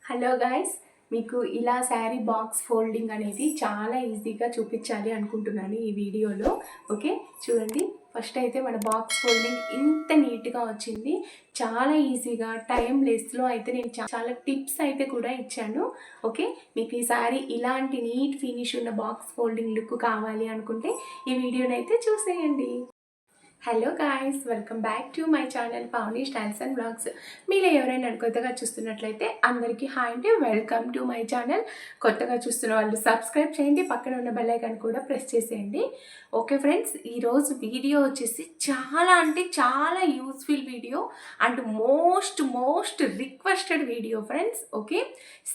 Hello guys, మీకు ఇలా sari box folding అనేది చాలా ఈజీగా చూపించాలి అనుకుంటున్నాను ఈ వీడియోలో. ఓకే, చూడండి. ఫస్ట్ అయితే మన బాక్స్ ఫోల్డింగ్ ఇంత నీట్గా వచ్చింది. చాలా ఈజీగా టైం లెస్లో అయితే నేను చాలా టిప్స్ అయితే కూడా ఇచ్చాను. ఓకే, మీకు ఈ శారీ ఇలాంటి నీట్ ఫినిష్ ఉన్న బాక్స్ ఫోల్డింగ్ లుక్ కావాలి అనుకుంటే ఈ వీడియోని అయితే చూసేయండి. Hello guys, welcome back to my channel Pavani styles and blogs. మీరు ఎవరైనా కొత్తగా చూస్తున్నట్లయితే అందరికీ హాయ్ అండి, వెల్కమ్ టు మై ఛానల్. కొత్తగా చూస్తున్న వాళ్ళు సబ్స్క్రైబ్ చేయండి, పక్కన ఉన్న బెల్ ఐకాన్ కూడా ప్రెస్ చేసేయండి. ఓకే ఫ్రెండ్స్, ఈరోజు వీడియో వచ్చేసి చాలా useful video and most requested video friends. Okay,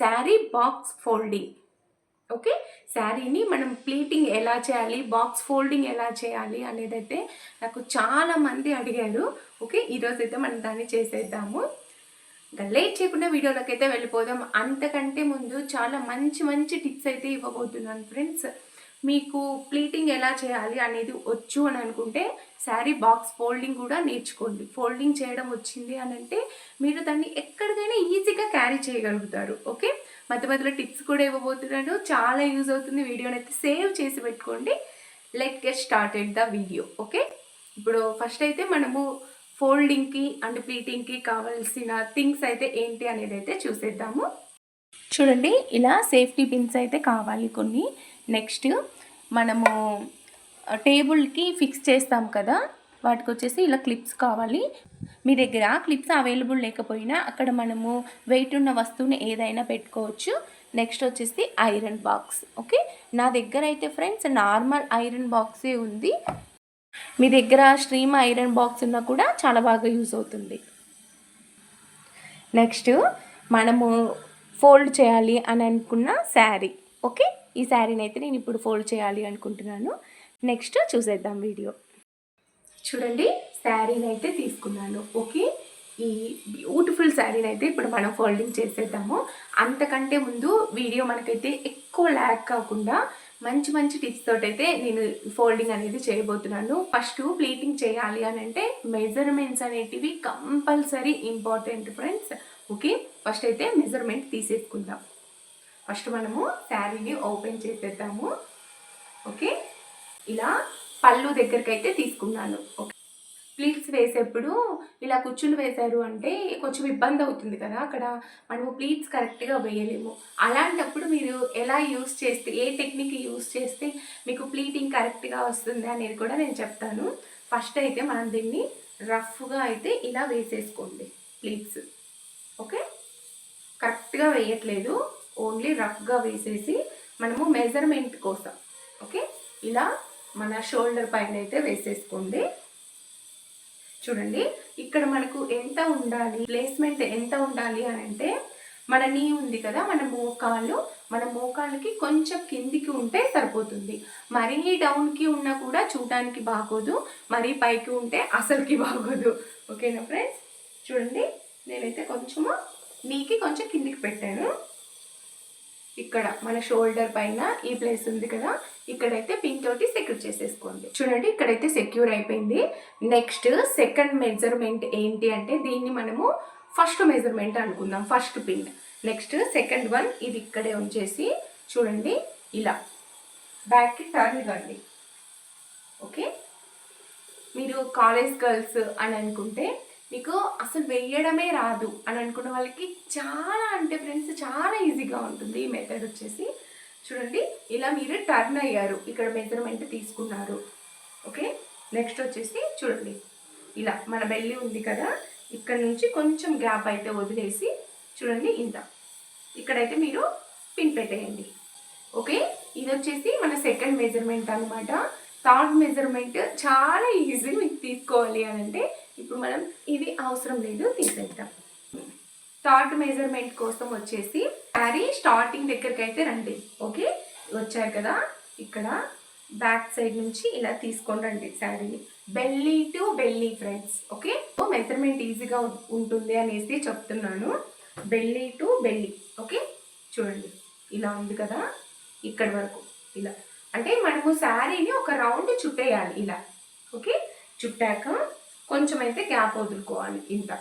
sari box folding. Okay, శారీని మనం ప్లీటింగ్ ఎలా చేయాలి, బాక్స్ ఫోల్డింగ్ ఎలా చేయాలి అనేది అయితే నాకు చాలామంది అడిగారు. ఓకే, ఈరోజైతే మనం దాన్ని చేసేద్దాము. ఇంకా లేట్ చేయకుండా వీడియోలోకి అయితే వెళ్ళిపోదాం. అంతకంటే ముందు చాలా మంచి టిప్స్ అయితే ఇవ్వబోతున్నాను ఫ్రెండ్స్. మీకు ప్లీటింగ్ ఎలా చేయాలి అనేది వచ్చు అని అనుకుంటే శారీ బాక్స్ ఫోల్డింగ్ కూడా నేర్చుకోండి. ఫోల్డింగ్ చేయడం వచ్చింది అని అంటే మీరు దాన్ని ఎక్కడికైనా ఈజీగా క్యారీ చేయగలుగుతారు. ఓకే, మధ్యలో టిప్స్ కూడా ఇవ్వబోతున్నాను, చాలా యూజ్ అవుతుంది. వీడియోని అయితే సేవ్ చేసి పెట్టుకోండి. Let get started the video. Okay, ఇప్పుడు ఫస్ట్ అయితే మనము ఫోల్డింగ్కి అండ్ ప్లీటింగ్కి కావాల్సిన థింగ్స్ అయితే ఏంటి అనేది అయితే చూసేద్దాము. చూడండి, ఇలా సేఫ్టీ పిన్స్ అయితే కావాలి కొన్ని. నెక్స్ట్ మనము టేబుల్కి ఫిక్స్ చేస్తాం కదా, వాటికి వచ్చేసి ఇలా క్లిప్స్ కావాలి. మీ దగ్గర క్లిప్స్ అవైలబుల్ లేకపోయినా అక్కడ మనము వెయిట్ ఉన్న వస్తువుని ఏదైనా పెట్టుకోవచ్చు. నెక్స్ట్ వచ్చేసి ఐరన్ బాక్స్. ఓకే, నా దగ్గర అయితే ఫ్రెండ్స్ నార్మల్ ఐరన్ బాక్సే ఉంది. మీ దగ్గర స్ట్రీమ్ ఐరన్ బాక్స్ ఉన్నా కూడా చాలా బాగా యూజ్ అవుతుంది. నెక్స్ట్ మనము ఫోల్డ్ చేయాలి అని అనుకున్న శారీ. ఓకే, ఈ శారీని అయితే నేను ఇప్పుడు ఫోల్డ్ చేయాలి అనుకుంటున్నాను. నెక్స్ట్ చూసేద్దాం వీడియో. చూడండి, శారీని అయితే తీసుకున్నాను. ఓకే, ఈ బ్యూటిఫుల్ శారీని అయితే ఇప్పుడు మనం ఫోల్డింగ్ చేసేద్దాము. అంతకంటే ముందు వీడియో మనకైతే ఎక్కువ ల్యాగ్ కాకుండా మంచి టిప్స్ తోటి అయితే నేను ఫోల్డింగ్ అనేది చేయబోతున్నాను. ఫస్ట్ ప్లీటింగ్ చేయాలి అని అంటే మెజర్మెంట్స్ అనేటివి compulsory important friends. Okay, first అయితే మెజర్మెంట్ తీసేసుకుందాం. ఫస్ట్ మనము శారీని ఓపెన్ చేసేద్దాము. ఓకే, ఇలా పళ్ళు దగ్గరికి అయితే తీసుకున్నాను. ఓకే, ప్లీట్స్ వేసేప్పుడు ఇలా కుచ్చులు వేశారు అంటే కొంచెం ఇబ్బంది అవుతుంది కదా, అక్కడ మనము ప్లీట్స్ కరెక్ట్గా వేయలేము. అలాంటప్పుడు మీరు ఎలా యూస్ చేస్తే, ఏ టెక్నిక్ యూస్ చేస్తే మీకు ప్లీటింగ్ కరెక్ట్గా వస్తుంది అనేది కూడా నేను చెప్తాను. ఫస్ట్ అయితే మనం దీన్ని రఫ్గా అయితే ఇలా వేసేసుకోండి ప్లీట్స్. ఓకే, కరెక్ట్గా వేయట్లేదు, ఓన్లీ రఫ్గా వేసేసి మనము మెజర్మెంట్ కోసం ఓకే ఇలా మన షోల్డర్ పైన అయితే వేసేసుకోండి. చూడండి, ఇక్కడ మనకు ఎంత ఉండాలి, ప్లేస్మెంట్ ఎంత ఉండాలి అని అంటే మన నీ ఉంది కదా, మన మోకాళ్ళకి కొంచెం కిందికి ఉంటే సరిపోతుంది. మరీ డౌన్కి ఉన్నా కూడా చూడడానికి బాగోదు, మరీ పైకి ఉంటే అసలుకి బాగోదు. ఓకేనా ఫ్రెండ్స్, చూడండి నేనైతే కొంచెము నీకి కొంచెం కిందికి పెట్టాను. ఇక్కడ మన షోల్డర్ పైన ఈ ప్లేస్ ఉంది కదా, ఇక్కడైతే పిన్ తోటి సెక్యూర్ చేసేసుకోండి. చూడండి, ఇక్కడైతే సెక్యూర్ అయిపోయింది. నెక్స్ట్ సెకండ్ మెజర్మెంట్ ఏంటి అంటే దీన్ని మనము ఫస్ట్ మెజర్మెంట్ అనుకుందాం, first pin. Next second one ఇది ఇక్కడే ఉంచేసి చూడండి ఇలా బ్యాక్కి టర్న్ కండి. ఓకే, మీరు కాలేజ్ గర్ల్స్ అని అనుకుంటే మీకు అసలు వేయడమే రాదు అని అనుకున్న వాళ్ళకి చాలా అంటే ఫ్రెండ్స్ చాలా ఈజీగా ఉంటుంది ఈ మెథడ్ వచ్చేసి. చూడండి, ఇలా మీరు టర్న్ అయ్యారు, ఇక్కడ మెజర్మెంట్ తీసుకున్నారు. ఓకే, నెక్స్ట్ వచ్చేసి చూడండి ఇలా మన బెల్లి ఉంది కదా, ఇక్కడ నుంచి కొంచెం గ్యాప్ అయితే వదిలేసి చూడండి ఇంత ఇక్కడైతే మీరు పిన్ పెట్టేయండి. ఓకే, ఇది వచ్చేసి మన సెకండ్ మెజర్మెంట్ అనమాట. థర్డ్ మెజర్మెంట్ చాలా ఈజీ మీకు తీసుకోవాలి అని అంటే ఇప్పుడు మనం ఇది అవసరం లేదు, తీసేద్దాం. థర్డ్ మెజర్మెంట్ కోసం వచ్చేసి శారీ స్టార్టింగ్ దగ్గరికి అయితే రండి. ఓకే, వచ్చారు కదా, ఇక్కడ బ్యాక్ సైడ్ నుంచి ఇలా తీసుకొని రండి శారీని, belly to belly friends. Okay, measurement ఈజీగా ఉంటుంది అనేసి చెప్తున్నాను, బెల్లీ టు బెల్లీ. ఓకే, చూడండి ఇలా ఉంది కదా, ఇక్కడి వరకు ఇలా అంటే మనము శారీని ఒక రౌండ్ చుట్టేయాలి ఇలా. ఓకే, చుట్టాక కొంచెం అయితే గ్యాప్ వదులుకోవాలి ఇంత.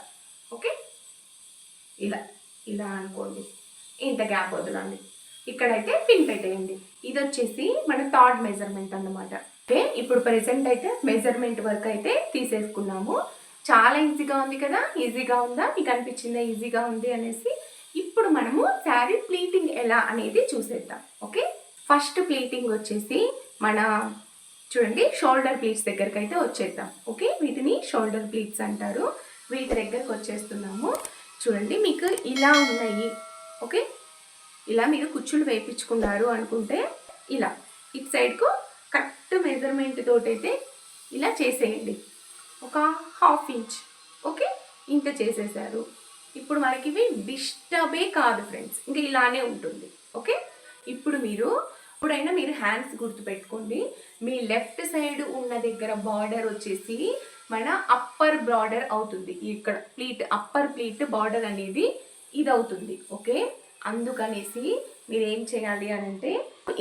ఓకే, ఇలా అనుకోండి. ఇంత గ్యాప్ వదలండి. ఇక్కడైతే పిన్ పెట్టేయండి. ఇది వచ్చేసి మన థర్డ్ మెజర్మెంట్ అన్నమాట. ఓకే, ఇప్పుడు ప్రెసెంట్ అయితే మెజర్మెంట్ వర్క్ అయితే తీసేసుకున్నాము. చాలా ఈజీగా ఉంది కదా. ఈజీగా ఉందా, మీకు అనిపించిందా ఈజీగా ఉంది అనేసి? ఇప్పుడు మనము శారీ ప్లీటింగ్ ఎలా అనేది చూసేద్దాం. ఓకే, ఫస్ట్ ప్లీటింగ్ వచ్చేసి మన చూడండి షోల్డర్ ప్లీట్స్ దగ్గరికి అయితే వచ్చేద్దాం. ఓకే, వీటిని షోల్డర్ ప్లీట్స్ అంటారు. వీటి దగ్గరకు వచ్చేస్తున్నాము. చూడండి మీకు ఇలా ఉన్నాయి. ఓకే, ఇలా మీరు కుచ్చులు వేయించుకున్నారు అనుకుంటే ఇలా ఇటు సైడ్కు కరెక్ట్ మెజర్మెంట్ తోటైతే ఇలా చేసేయండి. ఒక ½ ఇంచ్. ఓకే, ఇంత చేసేసారు. ఇప్పుడు మనకి ఇవి డిస్టర్బే కాదు ఫ్రెండ్స్, ఇంకా ఇలానే ఉంటుంది. ఓకే, ఇప్పుడు ఎప్పుడైనా మీరు హ్యాండ్స్ గుర్తుపెట్టుకోండి. మీ లెఫ్ట్ సైడ్ ఉన్న దగ్గర బార్డర్ వచ్చేసి మన అప్పర్ బార్డర్ అవుతుంది. ఇక్కడ ప్లీట్ అప్పర్ ప్లీట్ బార్డర్ అనేది ఇది అవుతుంది. ఓకే, అందుకనేసి మీరు ఏం చేయాలి అని అంటే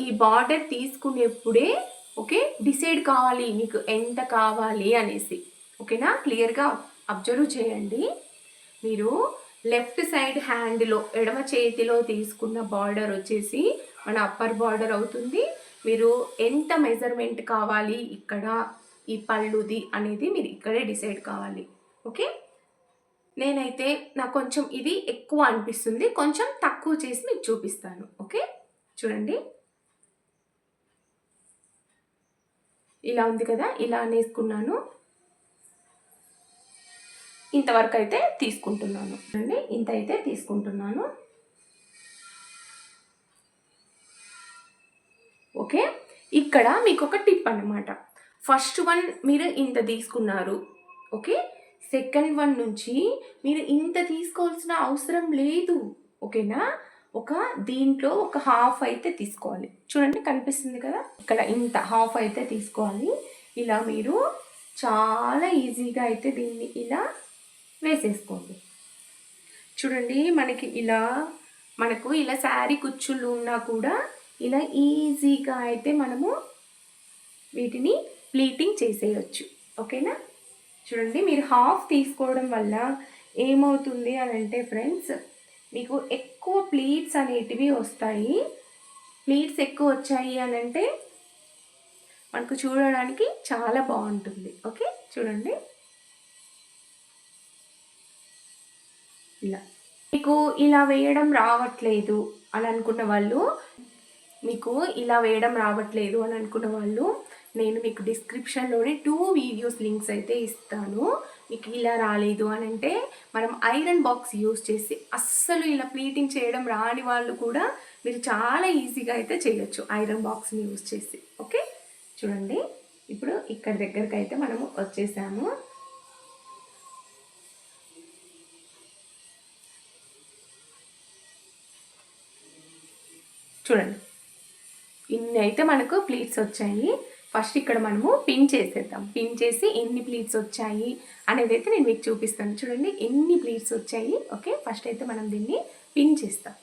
ఈ బార్డర్ తీసుకునేప్పుడే ఓకే డిసైడ్ కావాలి మీకు ఎంత కావాలి అనేసి. ఓకేనా, క్లియర్గా అబ్జర్వ్ చేయండి. మీరు లెఫ్ట్ సైడ్ హ్యాండ్లో ఎడమ చేతిలో తీసుకున్న బార్డర్ వచ్చేసి మన అప్పర్ బార్డర్ అవుతుంది. మీరు ఎంత మెజర్మెంట్ కావాలి ఇక్కడ ఈ పళ్ళుది అనేది మీరు ఇక్కడే డిసైడ్ కావాలి. ఓకే, నేనైతే నాకు కొంచెం ఇది ఎక్కువ అనిపిస్తుంది, కొంచెం తక్కువ చేసి మీకు చూపిస్తాను. ఓకే, చూడండి ఇలా ఉంది కదా, ఇలా అనేసుకున్నాను. ఇంతవరకు అయితే తీసుకుంటున్నాను అండి, ఇంత అయితే తీసుకుంటున్నాను. ఓకే, ఇక్కడ మీకు ఒక టిప్ అన్నమాట. ఫస్ట్ వన్ మీరు ఇంత తీసుకున్నారు. ఓకే, సెకండ్ వన్ నుంచి మీరు ఇంత తీసుకోవాల్సిన అవసరం లేదు. ఓకేనా, దీంట్లో ఒక ½ అయితే తీసుకోవాలి. చూడండి కనిపిస్తుంది కదా, ఇక్కడ ఇంత ½ అయితే తీసుకోవాలి. ఇలా మీరు చాలా ఈజీగా అయితే దీన్ని ఇలా వేసేసుకోండి. చూడండి మనకు ఇలా శారీ కుచ్చులు ఉన్నా కూడా ఇలా ఈజీగా అయితే మనము వీటిని ప్లీటింగ్ చేసేయచ్చు. ఓకేనా, చూడండి మీరు ½ తీసుకోవడం వల్ల ఏమవుతుంది అని అంటే ఫ్రెండ్స్, మీకు ఎక్కువ ప్లీట్స్ అనేటివి వస్తాయి. ప్లీట్స్ ఎక్కువ వచ్చాయి అని అంటే మనకు చూడడానికి చాలా బాగుంటుంది. ఓకే, చూడండి ఇలా మీకు ఇలా వేయడం రావట్లేదు అని అనుకున్న వాళ్ళు నేను మీకు డిస్క్రిప్షన్లోనే 2 వీడియోస్ లింక్స్ అయితే ఇస్తాను. మీకు ఇలా రాలేదు అని అంటే మనం ఐరన్ బాక్స్ యూస్ చేసి అస్సలు ఇలా ప్లీటింగ్ చేయడం రాని వాళ్ళు కూడా మీరు చాలా ఈజీగా అయితే చేయొచ్చు ఐరన్ బాక్స్ని యూస్ చేసి. ఓకే, చూడండి ఇప్పుడు ఇక్కడ దగ్గరికి అయితే మనము వచ్చేసాము. చూడండి ఇన్ని అయితే మనకు ప్లీట్స్ వచ్చాయి. ఫస్ట్ ఇక్కడ మనము పిన్ చేసేద్దాం. పిన్ చేసి ఎన్ని ప్లీట్స్ వచ్చాయి అనేది అయితే నేను మీకు చూపిస్తాను. చూడండి ఎన్ని ప్లీట్స్ వచ్చాయి. ఓకే, ఫస్ట్ అయితే మనం దీన్ని పిన్ చేస్తాం.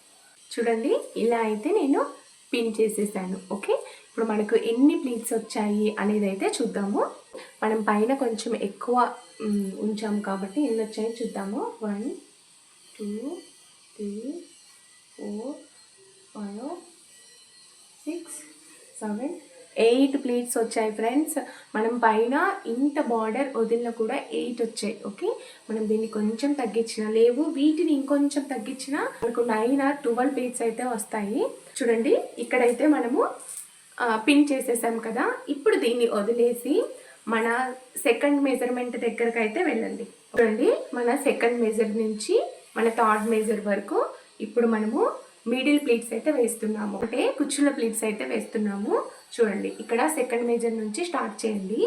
చూడండి ఇలా అయితే నేను పిన్ చేసేసాను. ఓకే, ఇప్పుడు మనకు ఎన్ని ప్లీట్స్ వచ్చాయి అనేది అయితే చూద్దాము. మనం పైన కొంచెం ఎక్కువ ఉంచాము కాబట్టి ఎన్ని వచ్చాయో చూద్దాము. 1 2 3 4 5 6 7 8 ప్లీట్స్ వచ్చాయి ఫ్రెండ్స్. మనం పైన ఇంత బార్డర్ వదిలిన కూడా 8 వచ్చాయి. ఓకే, మనం దీన్ని కొంచెం తగ్గించినా లేవు, వీటిని ఇంకొంచెం తగ్గించినా మనకు 9 or 12 ప్లీట్స్ అయితే వస్తాయి. చూడండి ఇక్కడైతే మనము పిన్ చేసేసాం కదా. ఇప్పుడు దీన్ని వదిలేసి మన సెకండ్ మెజర్మెంట్ దగ్గరకు అయితే వెళ్ళండి. చూడండి మన సెకండ్ మెజర్ నుంచి మన థర్డ్ మెజర్ వరకు ఇప్పుడు మనము మిడిల్ ప్లీట్స్ అయితే వేస్తున్నాము, అంటే కుచ్చుల ప్లీట్స్ అయితే వేస్తున్నాము. చూడండి ఇక్కడ సెకండ్ మేజర్ నుంచి స్టార్ట్ చేయండి.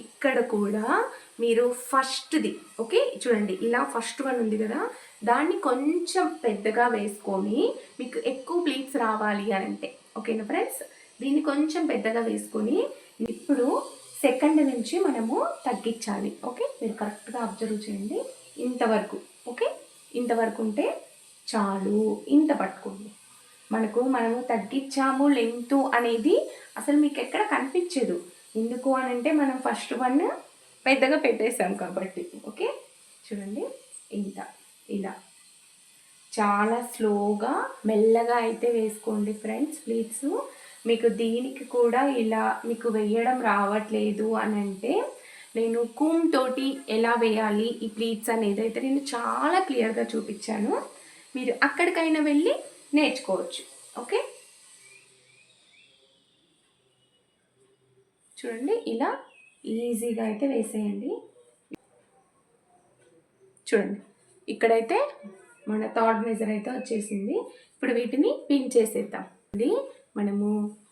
ఇక్కడ కూడా మీరు ఫస్ట్ది ఓకే చూడండి ఇలా ఫస్ట్ వన్ ఉంది కదా, దాన్ని కొంచెం పెద్దగా వేసుకొని మీకు ఎక్కువ ప్లీట్స్ రావాలి అని అంటే ఓకేనా ఫ్రెండ్స్, దీన్ని కొంచెం పెద్దగా వేసుకొని ఇప్పుడు సెకండ్ నుంచి మనము తగ్గించాలి. ఓకే, మీరు కరెక్ట్గా అబ్జర్వ్ చేయండి. ఇంతవరకు ఓకే, ఇంతవరకు ఉంటే చాలు. ఇంత పట్టుకోండి. మనము తగ్గించాము లెంత్ అనేది అసలు మీకు ఎక్కడ కనిపించదు. ఎందుకు అని అంటే మనం ఫస్ట్ వన్ పెద్దగా పెట్టేసాం కాబట్టి. ఓకే చూడండి ఇంత ఇలా చాలా స్లోగా మెల్లగా అయితే వేసుకోండి ఫ్రెండ్స్ ప్లీట్స్. మీకు దీనికి కూడా ఇలా మీకు వేయడం రావట్లేదు అని అంటే నేను కూమ్ తోటి ఎలా వేయాలి ఈ ప్లీట్స్ అనేది అయితే నేను చాలా క్లియర్గా చూపించాను. మీరు అక్కడికైనా వెళ్ళి నేర్చుకోవచ్చు. ఓకే, చూడండి ఇలా ఈజీగా అయితే వేసేయండి. చూడండి ఇక్కడైతే మన థర్డ్ మెజర్ అయితే వచ్చేసింది. ఇప్పుడు వీటిని పిన్ చేసేద్దాం. మనము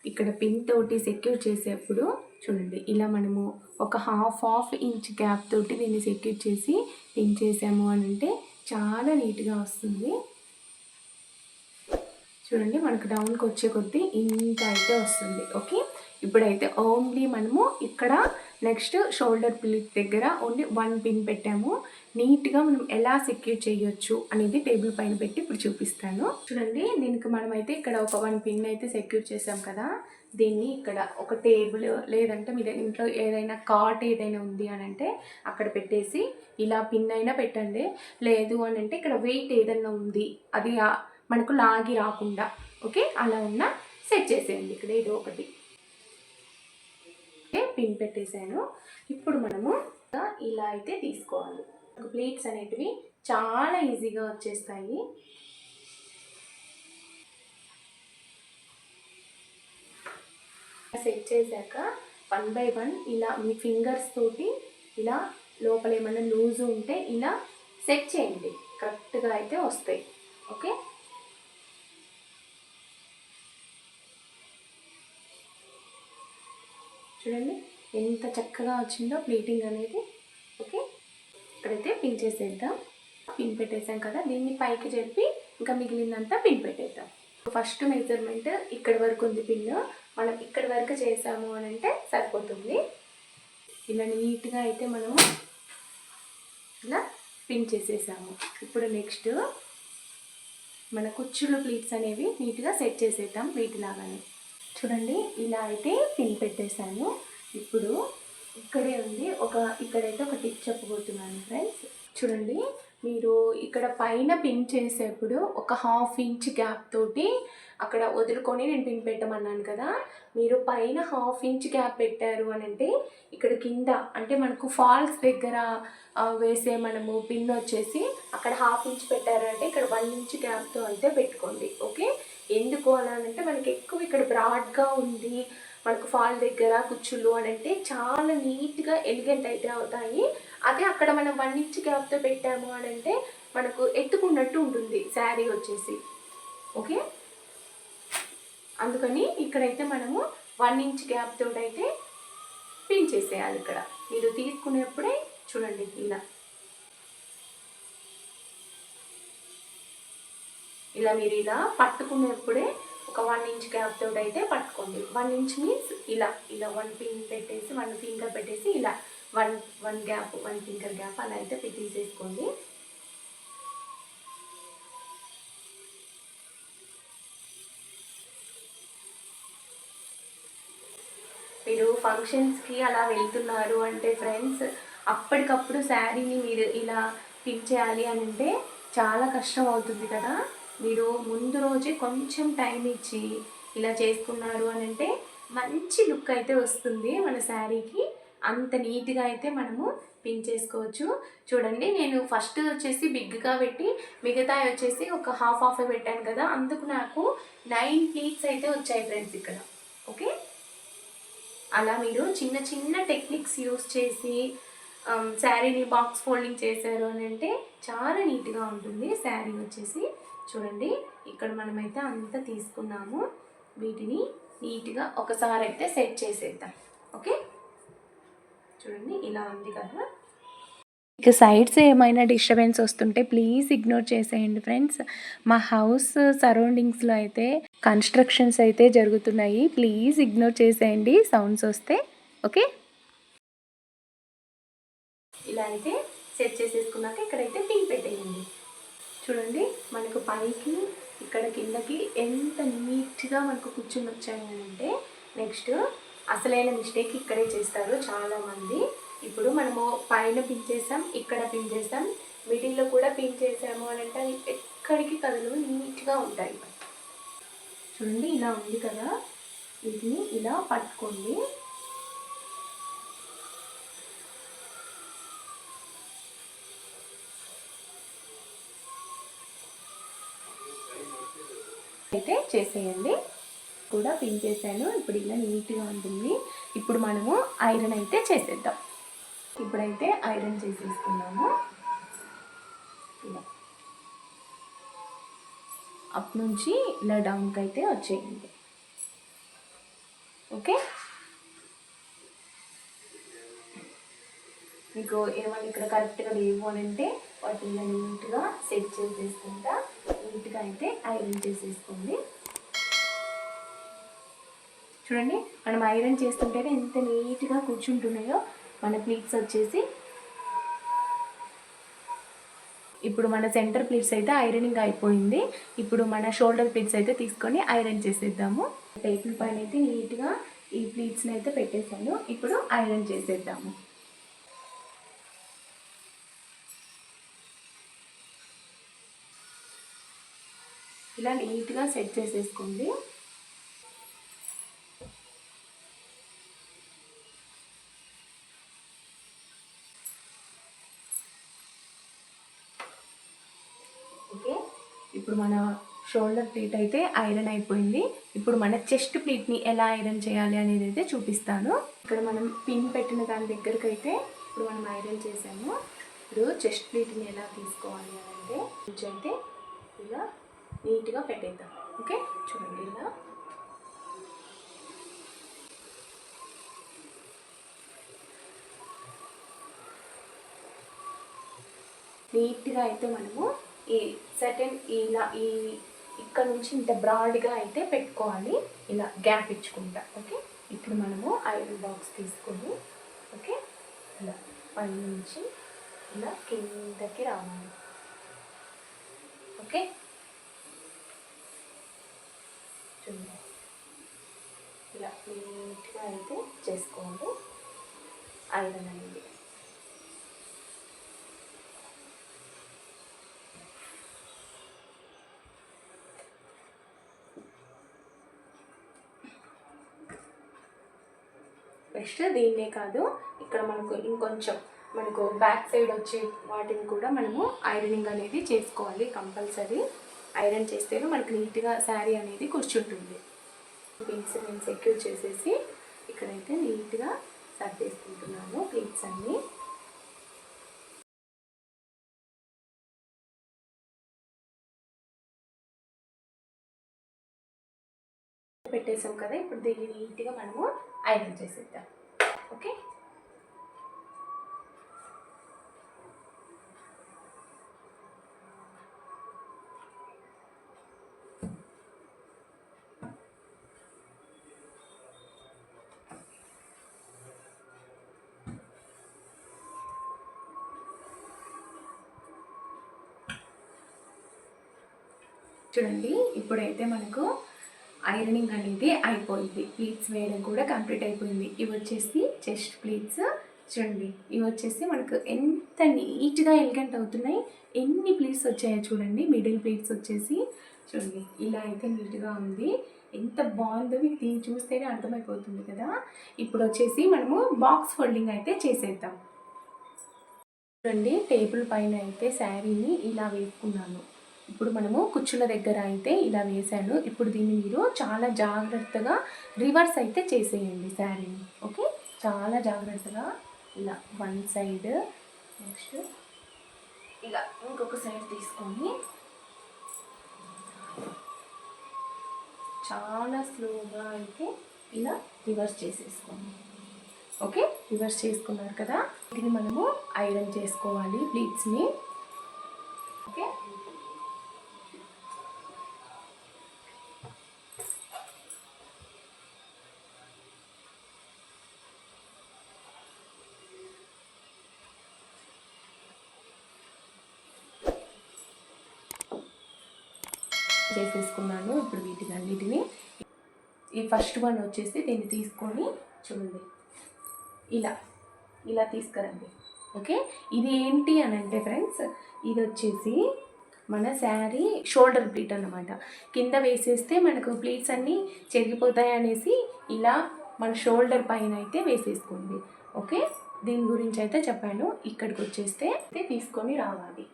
ఇక్కడ పిన్ తోటి సెక్యూర్ చేసేప్పుడు చూడండి ఇలా మనము ఒక హాఫ్ ఇంచ్ గ్యాప్ తోటి దీన్ని సెక్యూర్ చేసి పిన్ చేసాము అని అంటే చాలా నీట్గా వస్తుంది. చూడండి మనకు డౌన్కి వచ్చే కొద్దీ ఇంత అయితే వస్తుంది. ఓకే, ఇప్పుడైతే ఓన్లీ మనము ఇక్కడ నెక్స్ట్ షోల్డర్ ప్లీట్ దగ్గర ఓన్లీ 1 పిన్ పెట్టాము. నీట్గా మనం ఎలా సెక్యూర్ చేయొచ్చు అనేది టేబుల్ పైన పెట్టి ఇప్పుడు చూపిస్తాను. చూడండి దీనికి మనమైతే ఇక్కడ ఒక 1 పిన్ అయితే సెక్యూర్ చేసాం కదా, దీన్ని ఇక్కడ ఒక టేబుల్ లేదంటే మీ ఇంట్లో ఏదైనా కాట్ ఏదైనా ఉంది అని అంటే అక్కడ పెట్టేసి ఇలా పిన్ అయినా పెట్టండి. లేదు అని అంటే ఇక్కడ వెయిట్ ఏదైనా ఉంది అది మనకు లాగి రాకుండా ఓకే అలా ఉన్న సెట్ చేసేయండి. ఇక్కడ ఏదో ఒకటి పిన్ పెట్టేసాను. ఇప్పుడు మనము ఇలా అయితే తీసుకోవాలి. ప్లేట్స్ అనేటివి చాలా ఈజీగా వచ్చేస్తాయి. సెట్ చేశాక 1 బై 1 ఇలా మీ ఫింగర్స్ తోటి ఇలా లోపల ఏమైనా లూజ్ ఉంటే ఇలా సెట్ చేయండి, కరెక్ట్గా అయితే వస్తాయి. ఓకే, చూడండి ఎంత చక్కగా వచ్చిందో ప్లీటింగ్ అనేది. ఓకే, ఇక్కడైతే పిన్ చేసేద్దాం. పిన్ పెట్టేసాం కదా, దీన్ని పైకి జరిపి ఇంకా మిగిలిందంతా పిన్ పెట్టేద్దాం. ఫస్ట్ మెజర్మెంట్ ఇక్కడ వరకు ఉంది పిన్, మనం ఇక్కడ వరకు చేసాము అని అంటే సరిపోతుంది. ఇలా నీట్గా అయితే మనము ఇలా పిన్ చేసేసాము. ఇప్పుడు నెక్స్ట్ మన కుచ్చులు ప్లీట్స్ అనేవి నీట్గా సెట్ చేసేద్దాం వీటిలాగానే. చూడండి ఇలా అయితే పిన్ పెట్టేశాను. ఇప్పుడు ఇక్కడే ఉంది ఇక్కడైతే ఒక టిప్ చెప్పబోతున్నాను ఫ్రెండ్స్. చూడండి మీరు ఇక్కడ పైన పిన్ చేసేప్పుడు ఒక 1/2 ఇంచ్ గ్యాప్ తోటి అక్కడ వదులుకొని నేను పిన్ పెట్టమన్నాను కదా, మీరు పైన 1/2 ఇంచ్ గ్యాప్ పెట్టారు అని అంటే ఇక్కడ కింద అంటే మనకు ఫాల్స్ దగ్గర వేసే మనము పిన్ వచ్చేసి అక్కడ 1/2 ఇంచ్ పెట్టారంటే ఇక్కడ 1 ఇంచ్ గ్యాప్తో అయితే పెట్టుకోండి. ఓకే, ఎందుకు అని అంటే మనకి ఎక్కువ ఇక్కడ బ్రాడ్గా ఉంది మనకు ఫాల్ దగ్గర కుచ్చులు అని అంటే చాలా నీట్గా ఎలిగెంట్ అయితే అవుతాయి. అదే అక్కడ మనం 1 ఇంచ్ గ్యాప్తో పెట్టాము అని అంటే మనకు ఎత్తుకున్నట్టు ఉంటుంది శారీ వచ్చేసి. ఓకే, అందుకని ఇక్కడైతే మనము 1 ఇంచ్ గ్యాప్ తోటి అయితే పిన్ చేసేయాలి. ఇక్కడ మీరు తీసుకునేప్పుడే చూడండి ఇలా మీరు ఇలా పట్టుకునేప్పుడే ఒక 1 ఇంచ్ గ్యాప్ తోటి అయితే పట్టుకోండి. 1 ఇంచ్ మీన్స్ ఇలా 1 పిన్ పెట్టేసి 1 ఫింగర్ పెట్టేసి ఇలా 1 గ్యాప్ 1 ఫింగర్ గ్యాప్ అలా అయితే తీసేసుకోండి. మీరు ఫంక్షన్స్కి అలా వెళ్తున్నారు అంటే ఫ్రెండ్స్ అప్పటికప్పుడు శారీని మీరు ఇలా పిన్ చేయాలి అని అంటే చాలా కష్టం అవుతుంది కదా. మీరు ముందు రోజే కొంచెం టైం ఇచ్చి ఇలా చేసుకున్నారు అని అంటే మంచి లుక్ అయితే వస్తుంది మన శారీకి. అంత నీట్గా అయితే మనము పిన్ చేసుకోవచ్చు. చూడండి నేను ఫస్ట్ వచ్చేసి బిగ్గా పెట్టి మిగతా వచ్చేసి ఒక హాఫ్ పెట్టాను కదా, అందుకు నాకు 9 ప్లీట్స్ అయితే వచ్చాయి ఫ్రెండ్స్ ఇక్కడ. ఓకే, అలా మీరు చిన్న చిన్న టెక్నిక్స్ యూస్ చేసి శారీని బాక్స్ ఫోల్డింగ్ చేశారు అని అంటే చాలా నీట్గా ఉంటుంది శారీ వచ్చేసి. చూడండి ఇక్కడ మనమైతే అంతా తీసుకున్నాము, వీటిని నీట్గా ఒకసారి అయితే సెట్ చేసేద్దాం. ఓకే, చూడండి ఇలా ఉంది కదా. ఇక సైడ్స్ ఏమైనా డిస్టర్బెన్స్ వస్తుంటే ప్లీజ్ ఇగ్నోర్ చేసేయండి ఫ్రెండ్స్. మా హౌస్ సరౌండింగ్స్లో అయితే కన్స్ట్రక్షన్స్ అయితే జరుగుతున్నాయి, ప్లీజ్ ఇగ్నోర్ చేసేయండి సౌండ్స్ వస్తే. ఓకే, ఇలా అయితే సెట్ చేసేసుకున్నాక ఇక్కడైతే పిన్ పెట్టేయండి. చూడండి మనకు పైకి ఇక్కడ కిందకి ఎంత నీట్గా మనకు కూర్చొని వచ్చాయంటే నెక్స్ట్ అసలైన మిస్టేక్ ఇక్కడే చేస్తారు చాలామంది. ఇప్పుడు మనము పైన పిన్ చేసాం, ఇక్కడ పిన్ చేసాం, మిడిల్లో కూడా పిన్ చేసాము అని అంటే ఎక్కడికి కదలు నీట్గా ఉంటాయి. చూడండి ఇలా ఉంది కదా, వీటిని ఇలా పట్టుకోండి. అయితే చేసేయండి. కూడా పిన్ చేశాను. ఇప్పుడు ఇలా నీట్గా ఉంటుంది. ఇప్పుడు మనము ఐరన్ అయితే చేసేద్దాం. ఇప్పుడైతే ఐరన్ చేసేసుకున్నాము. ఇలా అప్ నుంచి ఇలా డౌన్కి అయితే వచ్చేయండి. ఓకే, మీకు ఏమైనా ఇక్కడ కరెక్ట్గా లేవు అని అంటే వాటిని నీట్గా సెట్ చేసేసుకుంటా నీట్గా అయితే ఐరన్ చేసేసుకోండి. చూడండి మనం ఐరన్ చేస్తుంటేనే ఎంత నీట్గా కూర్చుంటున్నాయో మన ప్లీట్స్ వచ్చేసి. ఇప్పుడు మన సెంటర్ ప్లీట్స్ అయితే ఐరనింగ్ అయిపోయింది. ఇప్పుడు మన షోల్డర్ ప్లీట్స్ అయితే తీసుకొని ఐరన్ చేసేద్దాము. టేబుల్ పైన అయితే నీట్గా ఈ ప్లీట్స్ని అయితే పెట్టేశాను. ఇప్పుడు ఐరన్ చేసేద్దాము. ఇలా నీట్గా సెట్ చేసేసుకోండి. ఓకే, ఇప్పుడు మన షోల్డర్ ప్లీట్ అయితే ఐరన్ అయిపోయింది. ఇప్పుడు మన చెస్ట్ ప్లీట్ని ఎలా ఐరన్ చేయాలి అనేది అయితే చూపిస్తాను. ఇక్కడ మనం పిన్ పెట్టిన దాని దగ్గరకు అయితే ఇప్పుడు మనం ఐరన్ చేసాము. ఇప్పుడు చెస్ట్ ప్లీట్ని ఎలా తీసుకోవాలి అని అంటే కొంచెం అయితే ఇలా నీట్గా పెట్టేద్దాం. ఓకే, చూడండి ఇలా నీట్గా అయితే మనము ఈ సెటన్ ఇలా ఈ ఇక్కడ నుంచి ఇంత బ్రాడ్గా అయితే పెట్టుకోవాలి. ఇలా గ్యాప్ ఇచ్చుకుంటా. ఓకే, ఇప్పుడు మనము ఐరన్ బాక్స్ తీసుకొని ఓకే ఇలా పై నుంచి ఇలా కిందకి రావాలి. ఓకే, చూడండి ఇలా నీట్గా అయితే చేసుకోండి ఐరన్ అనేది. నెక్స్ట్ దీన్నే కాదు, ఇక్కడ మనకు ఇంకొంచెం మనకు బ్యాక్ సైడ్ వచ్చే వాటిని కూడా మనము ఐరనింగ్ అనేది చేసుకోవాలి. కంపల్సరీ ఐరన్ చేస్తేనే మనకు నీట్గా శారీ అనేది కూర్చుంటుంది. పిన్స్ నేను సెక్యూర్ చేసేసి ఇక్కడైతే నీట్గా సర్దేసుకుంటున్నాను పిన్స్ అన్నీ. పెట్టేసాం కదా, ఇప్పుడు దీన్ని నీట్గా మనము ఐరన్ చేసేద్దాం. ఓకే, చూడండి ఇప్పుడైతే మనకు ఐరనింగ్ అనేది అయిపోయింది. ప్లీట్స్ వేయడం కూడా కంప్లీట్ అయిపోయింది. ఇవి వచ్చేసి చెస్ట్ ప్లీట్స్. చూడండి ఇవి వచ్చేసి మనకు ఎంత నీట్గా ఎలిగెంట్ అవుతున్నాయి. ఎన్ని ప్లీట్స్ వచ్చాయో చూడండి. మిడిల్ ప్లీట్స్ వచ్చేసి చూడండి ఇలా అయితే నీట్గా ఉంది. ఎంత బాగుందో మీకు దీన్ని చూస్తేనే అర్థమైపోతుంది కదా. ఇప్పుడు వచ్చేసి మనము బాక్స్ ఫోల్డింగ్ అయితే చేసేద్దాం. చూడండి టేబుల్ పైన అయితే శారీని ఇలా వేసుకున్నాను. ఇప్పుడు మనము కుచ్చుల దగ్గర అయితే ఇలా వేసాను. ఇప్పుడు దీన్ని మీరు చాలా జాగ్రత్తగా రివర్స్ అయితే చేసేయండి శారీని. ఓకే, చాలా జాగ్రత్తగా ఇలా వన్ సైడ్, నెక్స్ట్ ఇలా ఇంకొక సైడ్ తీసుకొని చాలా స్లోగా అయితే ఇలా రివర్స్ చేసేసుకోండి. ఓకే, రివర్స్ చేసుకున్నారు కదా, దీన్ని మనము ఐరన్ చేసుకోవాలి ప్లీట్స్ని. ఓకే, చేసేసుకున్నాను. ఇప్పుడు వీటిని అన్నిటిని ఈ ఫస్ట్ వన్ వచ్చేసి దీన్ని తీసుకొని చూడండి ఇలా ఇలా తీసుకురండి. ఓకే, ఇది ఏంటి అని అంటే ఫ్రెండ్స్, ఇది వచ్చేసి మన శారీ షోల్డర్ ప్లీట్ అన్నమాట. కింద వేసేస్తే మనకు ప్లీట్స్ అన్నీ చెరిగిపోతాయి అనేసి ఇలా మన షోల్డర్ పైన అయితే వేసేసుకోండి. ఓకే, దీని గురించి అయితే చెప్పాను. ఇక్కడికి వచ్చేస్తే తీసుకొని రావాలి.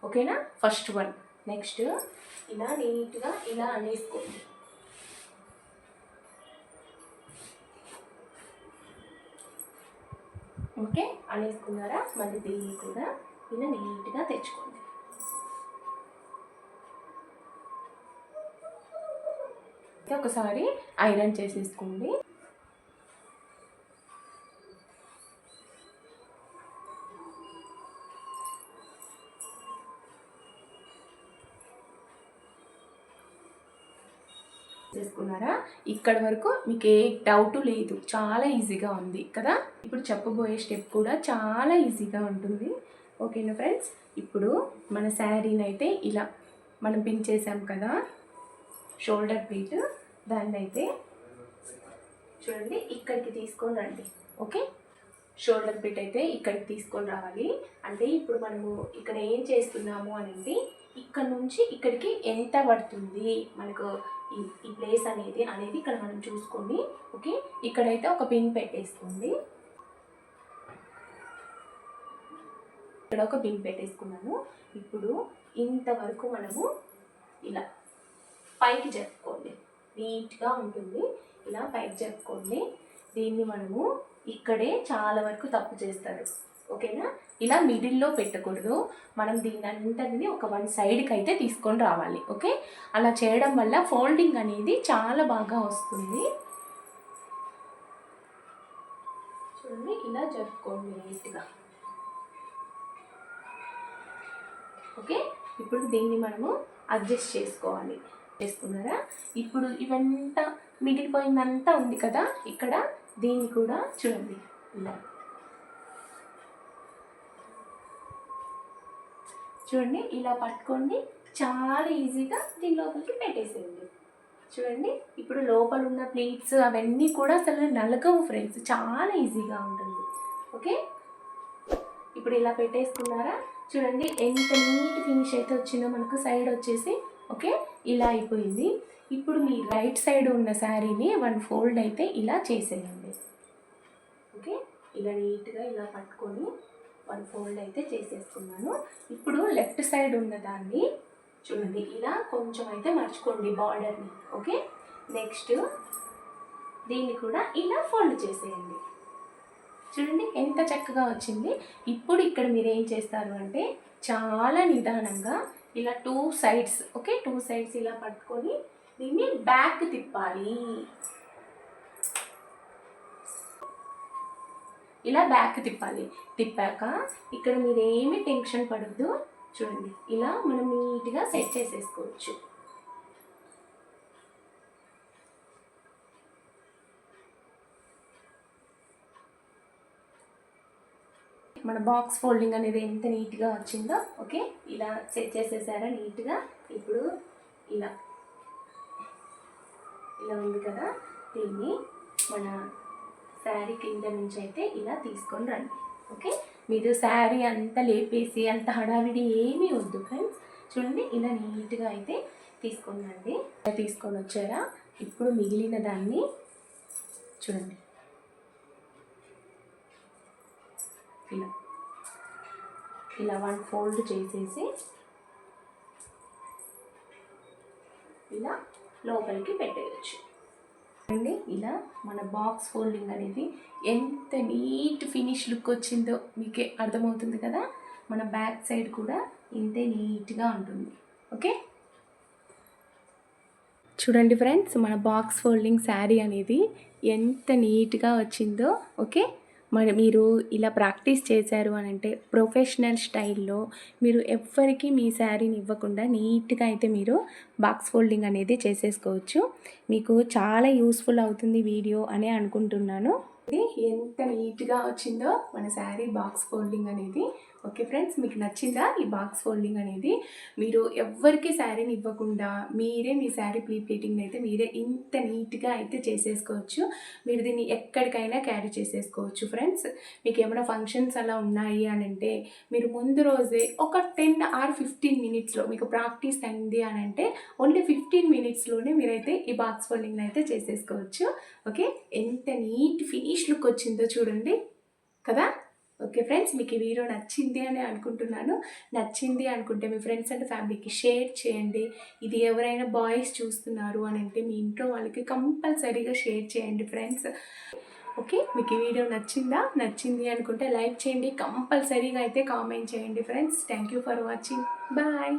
ఓకేనా, ఫస్ట్ వన్. నెక్స్ట్ ఇలా నీట్గా ఇలా అనేసుకోండి. ఓకే, అనేసుకున్నారా? మళ్ళీ దీన్ని కూడా ఇలా నీట్గా తెచ్చుకోండి. ఒకసారి ఐరన్ చేసేసుకోండి. చేసుకున్నారా? ఇక్కడ వరకు మీకు ఏ డౌట్ లేదు, చాలా ఈజీగా ఉంది కదా. ఇప్పుడు చెప్పబోయే స్టెప్ కూడా చాలా ఈజీగా ఉంటుంది. ఓకేనా ఫ్రెండ్స్, ఇప్పుడు మన శారీని అయితే ఇలా మనం పిన్ చేసాం కదా షోల్డర్ ప్లీట్, దాన్ని అయితే చూడండి ఇక్కడికి తీసుకొని రండి. ఓకే, షోల్డర్ ప్లీట్ అయితే ఇక్కడికి తీసుకొని రావాలి. అంటే ఇప్పుడు మనము ఇక్కడ ఏం చేస్తున్నాము అనేది ఇక్కడ నుంచి ఇక్కడికి ఎంత పడుతుంది మనకు ఈ ప్లేస్ అనేది ఇక్కడ మనం చూసుకోండి. ఓకే, ఇక్కడైతే ఒక పిన్ పెట్టేసుకోండి. ఇక్కడ ఒక పిన్ పెట్టేసుకున్నాను. ఇప్పుడు ఇంతవరకు మనము ఇలా పైకి జరుపుకోండి, నీట్గా ఉంటుంది. ఇలా పైకి జరుపుకోండి. దీన్ని మనము ఇక్కడే చాలా వరకు తప్పు చేస్తారు. ఓకేనా, ఇలా మిడిల్లో పెట్టకూడదు. మనం దీన్ని అంతటిని ఒక వన్ సైడ్కి అయితే తీసుకొని రావాలి. ఓకే, అలా చేయడం వల్ల ఫోల్డింగ్ అనేది చాలా బాగా వస్తుంది. చూడండి ఇలా జరుపుకోండి నీట్గా. ఓకే, ఇప్పుడు దీన్ని మనము అడ్జస్ట్ చేసుకోవాలి. చేసుకున్నారా? ఇప్పుడు ఇవంతా మిగిలిపోయిందంతా ఉంది కదా ఇక్కడ, దీన్ని కూడా చూడండి ఇలా చూడండి ఇలా పట్టుకోండి. చాలా ఈజీగా దీని లోపలికి పెట్టేసేయండి. చూడండి ఇప్పుడు లోపల ఉన్న ప్లేట్స్ అవన్నీ కూడా అసలు నలగవు ఫ్రెండ్స్, చాలా ఈజీగా ఉంటుంది. ఓకే, ఇప్పుడు ఇలా పెట్టేసుకున్నారా? చూడండి ఎంత నీట్ ఫినిష్ అయితే వచ్చిందో మనకు సైడ్ వచ్చేసి. ఓకే, ఇలా అయిపోయింది. ఇప్పుడు మీ రైట్ సైడ్ ఉన్న శారీని వన్ ఫోల్డ్ అయితే ఇలా చేసేయండి. ఓకే, ఇలా నీట్గా ఇలా పట్టుకొని వన్ ఫోల్డ్ అయితే చేసేసుకున్నాను. ఇప్పుడు లెఫ్ట్ సైడ్ ఉన్న దాన్ని చూడండి ఇలా కొంచెం అయితే మర్చుకోండి బార్డర్ని. ఓకే, నెక్స్ట్ దీన్ని కూడా ఇలా ఫోల్డ్ చేసేయండి. చూడండి ఎంత చక్కగా వచ్చింది. ఇప్పుడు ఇక్కడ మీరు ఏం చేస్తారు అంటే చాలా నిదానంగా ఇలా two sides, okay, two sides ఇలా పట్టుకొని దీన్ని బ్యాక్ తిప్పాలి. ఇలా బ్యాక్ తిప్పాలి. తిప్పాక ఇక్కడ మీరు ఏమీ టెన్షన్ పడద్దు. చూడండి ఇలా మనం నీట్గా సెట్ చేసేసుకోవచ్చు. మన బాక్స్ ఫోల్డింగ్ అనేది ఎంత నీట్గా వచ్చిందో. ఓకే, ఇలా సెట్ చేసేసారా నీట్గా. ఇప్పుడు ఇలా ఇలా ఉంది కదా, దీన్ని మన శారీ కింద నుంచి అయితే ఇలా తీసుకొని రండి. ఓకే, మీరు శారీ అంతా లేపేసి అంత హడావిడి ఏమీ వద్దు ఫ్రెండ్స్. చూడండి ఇలా నీట్గా అయితే తీసుకొని రండి. తీసుకొని వచ్చారా? ఇప్పుడు మిగిలిన దాన్ని చూడండి ఇలా ఇలా వన్ ఫోల్డ్ చేసేసి ఇలా లోపలికి పెట్టేయచ్చు అండి. ఇలా మన బాక్స్ ఫోల్డింగ్ అనేది ఎంత నీట్ ఫినిష్ లుక్ వచ్చిందో మీకే అర్థమవుతుంది కదా. మన బ్యాక్ సైడ్ కూడా ఇంతే నీట్గా ఉంటుంది. ఓకే, చూడండి ఫ్రెండ్స్ మన బాక్స్ ఫోల్డింగ్ శారీ అనేది ఎంత నీట్గా వచ్చిందో. ఓకే, మరి మీరు ఇలా ప్రాక్టీస్ చేశారు అని అంటే ప్రొఫెషనల్ స్టైల్లో మీరు ఎవ్వరికి మీ శారీని ఇవ్వకుండా నీట్గా అయితే మీరు బాక్స్ ఫోల్డింగ్ అనేది చేసేసుకోవచ్చు. మీకు చాలా యూస్ఫుల్ అవుతుంది వీడియో అని అనుకుంటున్నాను. ఎంత నీట్గా వచ్చిందో మన శారీ బాక్స్ ఫోల్డింగ్ అనేది. ఓకే ఫ్రెండ్స్, మీకు నచ్చిందా ఈ బాక్స్ ఫోల్డింగ్ అనేది? మీరు ఎవ్వరికి శారీని ఇవ్వకుండా మీరే మీ శారీ ప్లీటింగ్ అయితే మీరే ఇంత నీట్గా అయితే చేసేసుకోవచ్చు. మీరు దీన్ని ఎక్కడికైనా క్యారీ చేసేసుకోవచ్చు ఫ్రెండ్స్. మీకు ఏమైనా ఫంక్షన్స్ అలా ఉన్నాయి అని అంటే మీరు ముందు రోజే ఒక 10 ఆర్ 15 మినిట్స్లో మీకు ప్రాక్టీస్ అయింది అని అంటే ఓన్లీ 15 మినిట్స్లోనే మీరైతే ఈ బాక్స్ ఫోల్డింగ్ అయితే చేసేసుకోవచ్చు. ఓకే, ఎంత నీట్ ఫినిష్ లుక్ వచ్చిందో చూడండి కదా. ఓకే ఫ్రెండ్స్, మీకు ఈ వీడియో నచ్చింది అని అనుకుంటున్నాను. నచ్చింది అనుకుంటే మీ ఫ్రెండ్స్ అండ్ ఫ్యామిలీకి షేర్ చేయండి. ఇది ఎవరైనా బాయ్స్ చూస్తున్నారు అని అంటే మీ ఇంట్లో వాళ్ళకి కంపల్సరీగా షేర్ చేయండి ఫ్రెండ్స్. ఓకే, మీకు ఈ వీడియో నచ్చింది అనుకుంటే లైక్ చేయండి, కంపల్సరీగా అయితే కామెంట్ చేయండి friends. Thank you for watching. Bye.